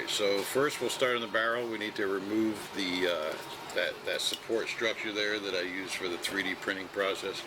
Alright, so first we'll start on the barrel. We need to remove the that support structure there that I use for the 3D printing process.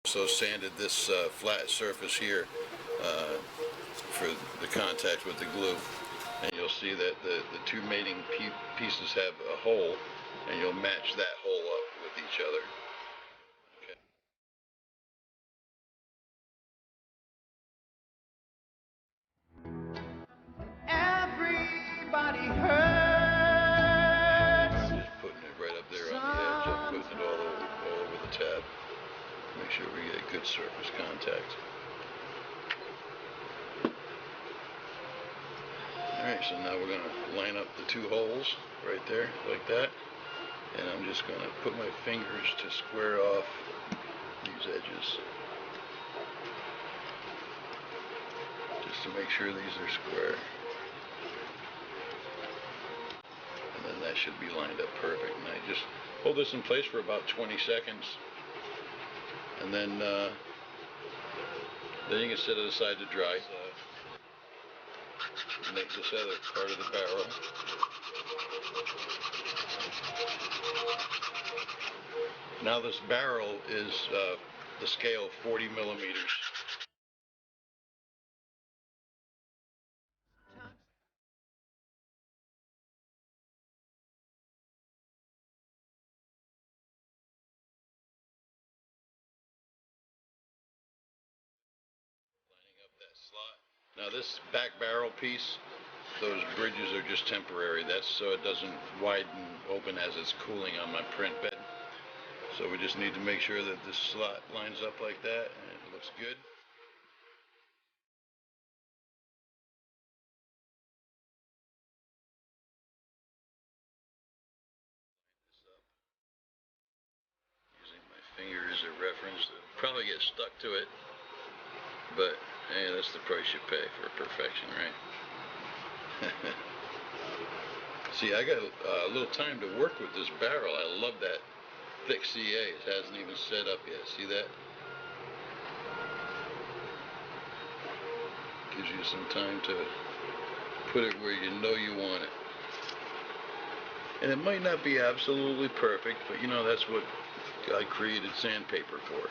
Also sanded this flat surface here for the contact with the glue, and you'll see that the two mating pieces have a hole, and you'll match that hole up with each other. Everybody hurts. I'm just putting it right up there on the edge. I'm putting it all over the tab. Make sure we get good surface contact. Alright, so now we're going to line up the two holes right there, like that. And I'm just going to put my fingers to square off these edges. Just to make sure these are square. And then that should be lined up perfect. And I just hold this in place for about 20 seconds. And then you can set it aside to dry. Make this other part of the barrel. Now this barrel is the scale 40 millimeters. Lining up that slot. Now this back barrel piece, those bridges are just temporary. That's so it doesn't widen open as it's cooling on my print bed. So we just need to make sure that this slot lines up like that and it looks good. Using my finger as a reference. Probably get stuck to it, but hey, that's the price you pay for perfection, right? See, I got a little time to work with this barrel. I love that thick CA. It hasn't even set up yet. See that? Gives you some time to put it where you know you want it. And it might not be absolutely perfect, but you know, that's what I created sandpaper for.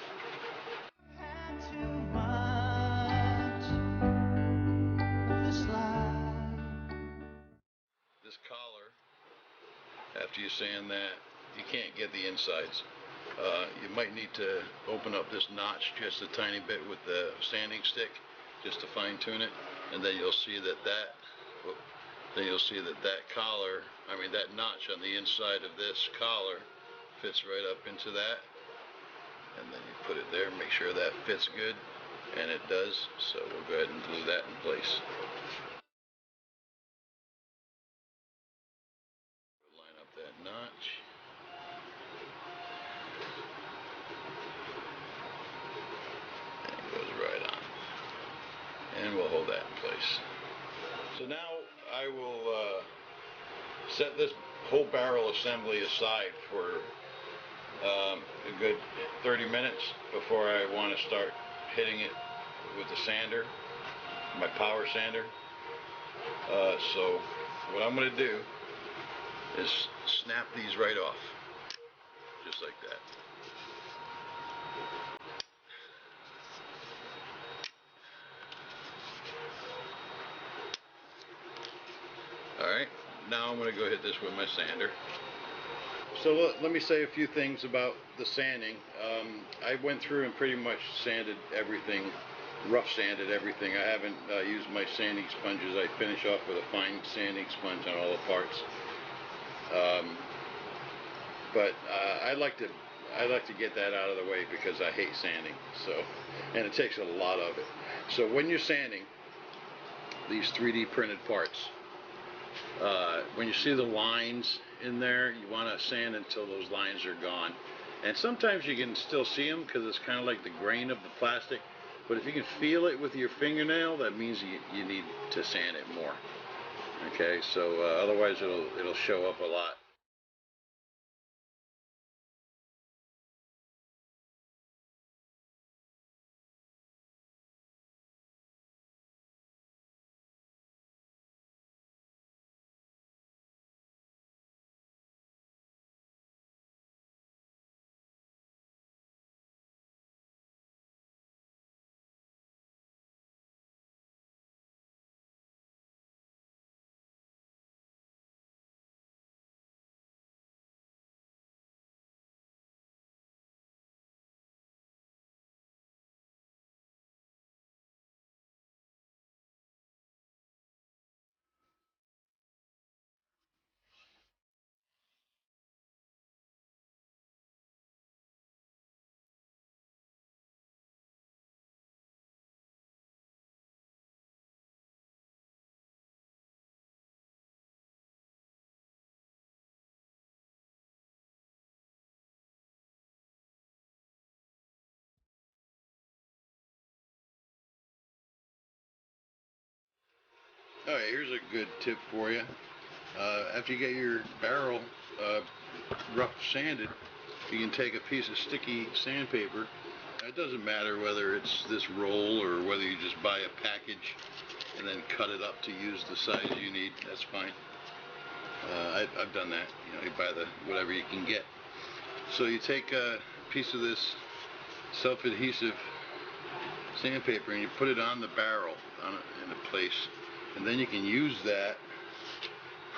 This collar, after you sand that, you can't get the insides. You might need to open up this notch just a tiny bit with the sanding stick, just to fine tune it, and then you'll see that collar, that notch on the inside of this collar fits right up into that, and then you put it there, make sure that fits good, and it does. So we'll go ahead and glue that in place. Line up that notch. And it goes right on. And we'll hold that in place. So now I will set this whole barrel assembly aside for a good 30 minutes before I want to start hitting it with the sander, my power sander. So what I'm going to do is snap these right off, just like that. Alright, now I'm going to go hit this with my sander. So let me say a few things about the sanding. I went through and pretty much sanded everything, rough sanded everything. I haven't used my sanding sponges. I finish off with a fine sanding sponge on all the parts. But I like to get that out of the way because I hate sanding. So, and it takes a lot of it. So when you're sanding these 3D printed parts, when you see the lines in there, you want to sand until those lines are gone. And sometimes you can still see them because it's kind of like the grain of the plastic. But if you can feel it with your fingernail, that means you need to sand it more. Okay, so otherwise it'll show up a lot. All right, here's a good tip for you. After you get your barrel rough sanded, you can take a piece of sticky sandpaper. It doesn't matter whether it's this roll or whether you just buy a package and then cut it up to use the size you need. That's fine. I've done that. You know, you buy the whatever you can get. So you take a piece of this self-adhesive sandpaper and you put it on the barrel in a place, and then you can use that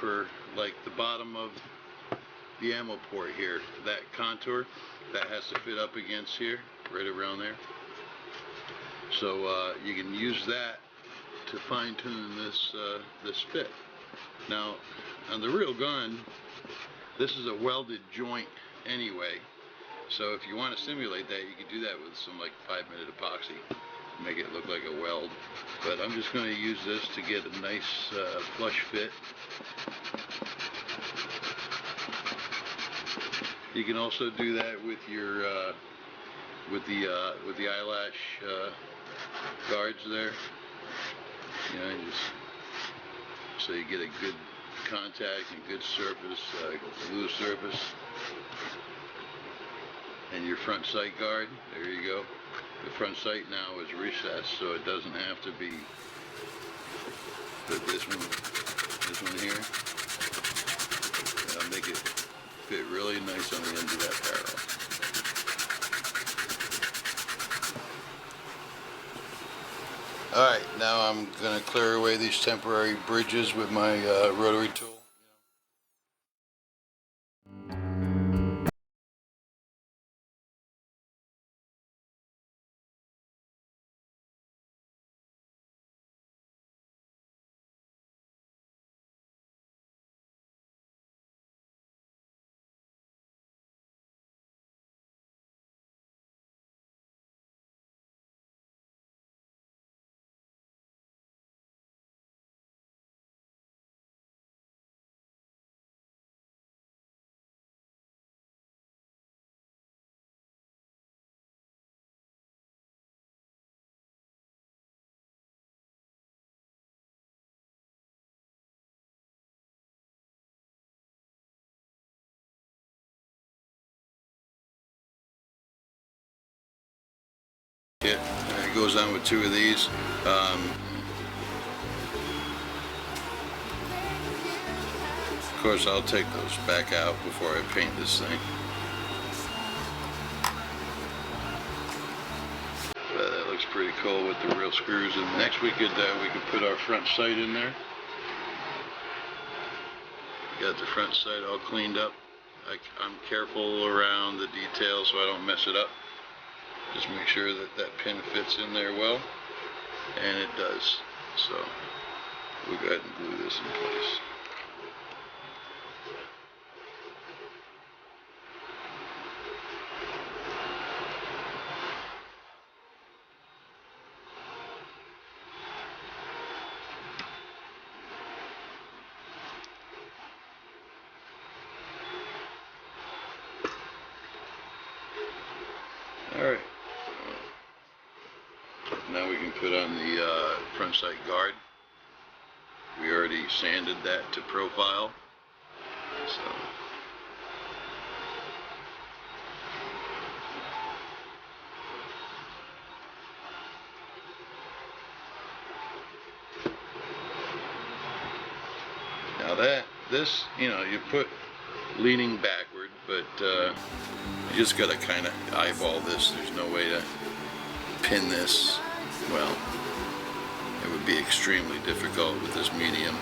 for like the bottom of the ammo port here. That contour that has to fit up against here, right around there. So you can use that to fine-tune this fit. Now, on the real gun, this is a welded joint anyway. So if you want to simulate that, you can do that with some like 5-minute epoxy, make it look like a weld. But I'm just going to use this to get a nice flush fit. You can also do that with your with the eyelash guards there. You know, so you get a good contact and good surface, glue surface. And your front sight guard, there you go. The front sight now is recessed, so it doesn't have to be. But this one here, I'll make it fit really nice on the end of that barrel. Alright, now I'm going to clear away these temporary bridges with my rotary tool. Yeah, it goes on with 2 of these. Of course, I'll take those back out before I paint this thing. But that looks pretty cool with the real screws. And next we could put our front sight in there. Got the front sight all cleaned up. I'm careful around the details so I don't mess it up. Just make sure that that pin fits in there well, and it does. So we'll go ahead and glue this in place. Alright, now we can put on the front sight guard. We already sanded that to profile, so now this, you know, you put leaning backward, but you just gotta kind of eyeball this. There's no way to pin this. Well, it would be extremely difficult with this medium.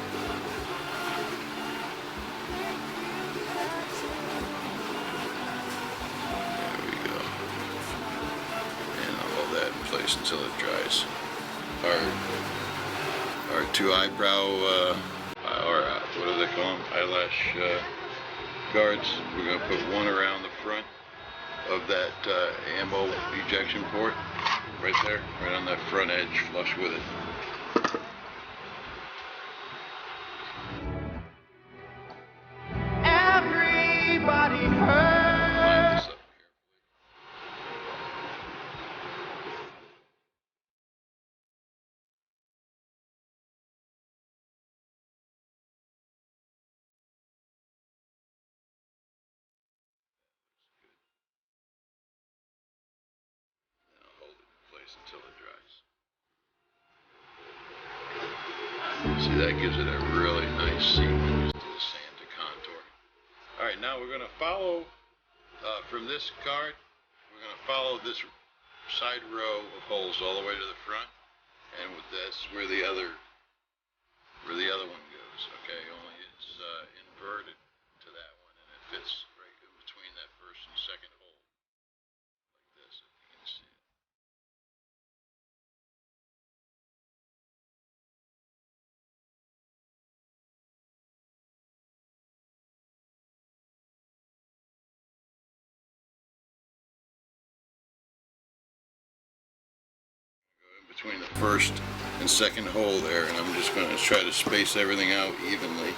There we go. And I'll hold that in place until it dries. Our two eyebrow, or what do they call them? Eyelash guards. We're going to put one around the front of that ammo ejection port, right there, right on that front edge, flush with it. Everybody hurt. Line this up and I'll hold it in place until it dries. See, that gives it a really nice sequence to the sand to contour. Alright, now we're going to follow from this guard, we're going to follow this side row of holes all the way to the front, and that's where the other one goes. Okay, only it's inverted to that one, and it fits right in between that first and second hole, like this, if you can see it. Between the first and second hole there, and I'm just going to try to space everything out evenly.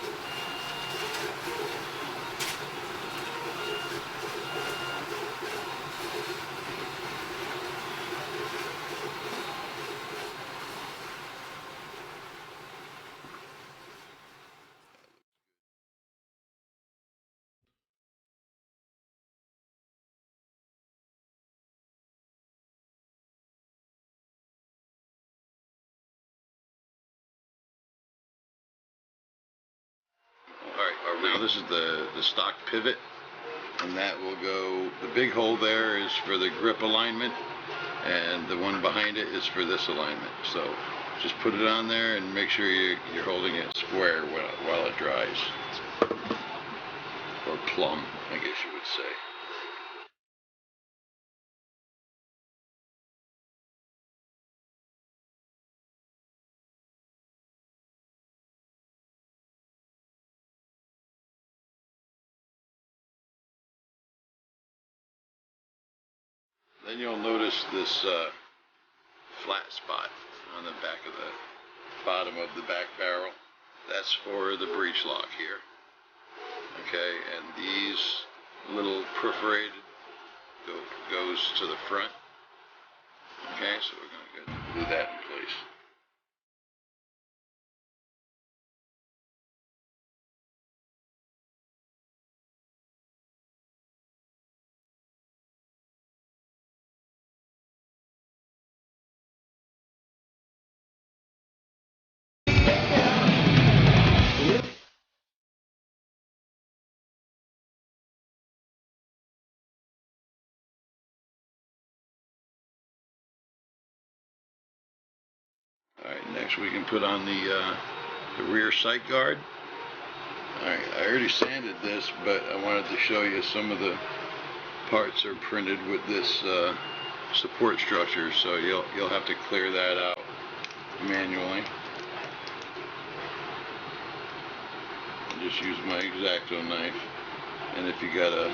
Alright, now this is the stock pivot, and that will go, the big hole there is for the grip alignment, and the one behind it is for this alignment. So just put it on there and make sure you're holding it square while it dries. Or plumb, I guess you would say. Then you'll notice this flat spot on the back of the bottom of the back barrel. That's for the breech lock here. Okay, and these little perforated goes to the front. Okay, so we're going to go ahead and glue that in place. Alright, next we can put on the rear sight guard. Alright, I already sanded this, but I wanted to show you some of the parts are printed with this support structure, so you'll have to clear that out manually. Just use my X-Acto knife, and if you got a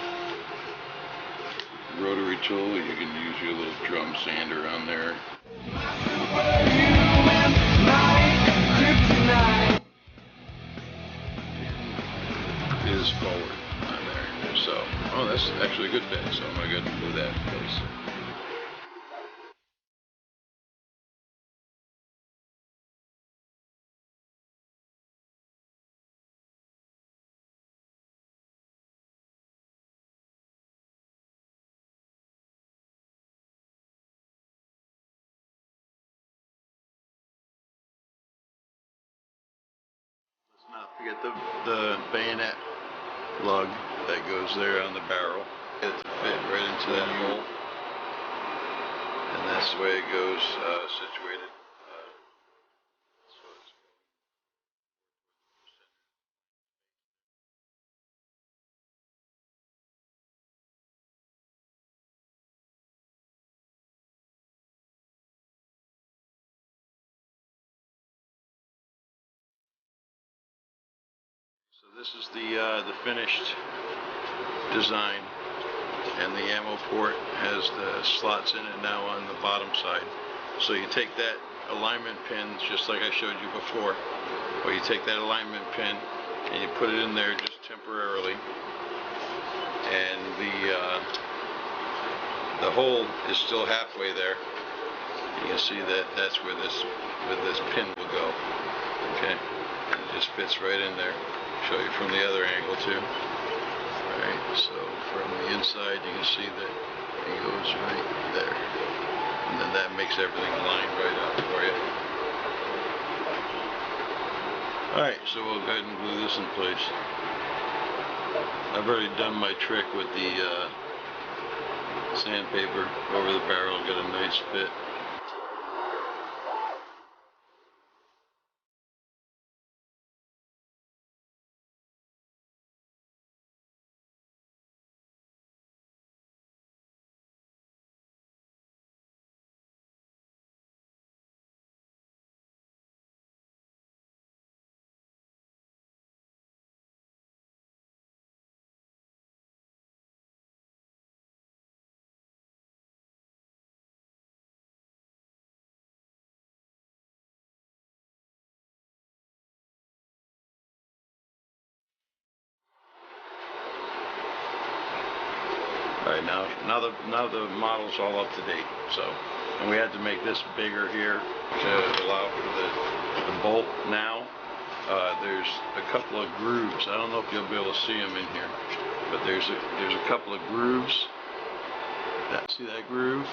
rotary tool, you can use your little drum sander on there. Is forward on there, so that's actually a good fit, so I'm gonna go ahead and glue that in place. Let's not forget the bayonet lug that goes there on the barrel. Get it to fit right into that hole, and that's the way it goes situated. So this is the finished design, and the ammo port has the slots in it now on the bottom side. So you take that alignment pin, just like I showed you before, or you take that alignment pin and you put it in there just temporarily, and the hole is still halfway there. You can see that that's where this pin will go. Okay, it just fits right in there. Show you from the other angle too. Right, so from the inside you can see that it goes right there, and then that makes everything line right up for you. Alright, so we'll go ahead and glue this in place. I've already done my trick with the sandpaper over the barrel, got a nice fit. Alright, now the model's all up to date. So, and we had to make this bigger here to allow for the bolt now. There's a couple of grooves. I don't know if you'll be able to see them in here, but there's a couple of grooves. See that groove?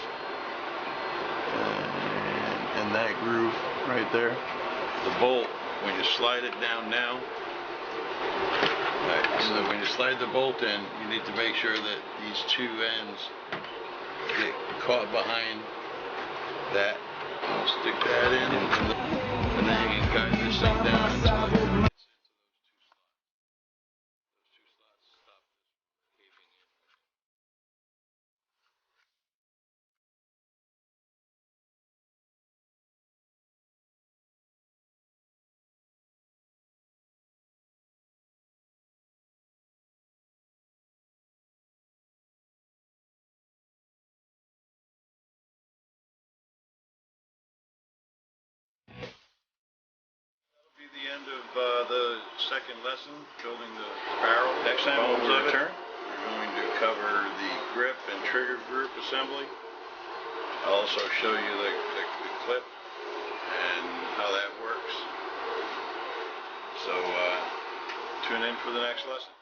And that groove right there. The bolt, when you slide it down now, so when you slide the bolt in, you need to make sure that these two ends get caught behind that. Stick that in, and then you can guide this thing down until it gets into those two slots. Those two slots stop this caving in. That'll be the end of the second lesson, building the barrel. Next time when we return, we're going to cover the grip and trigger group assembly. I'll also show you the clip and how that works. So tune in for the next lesson.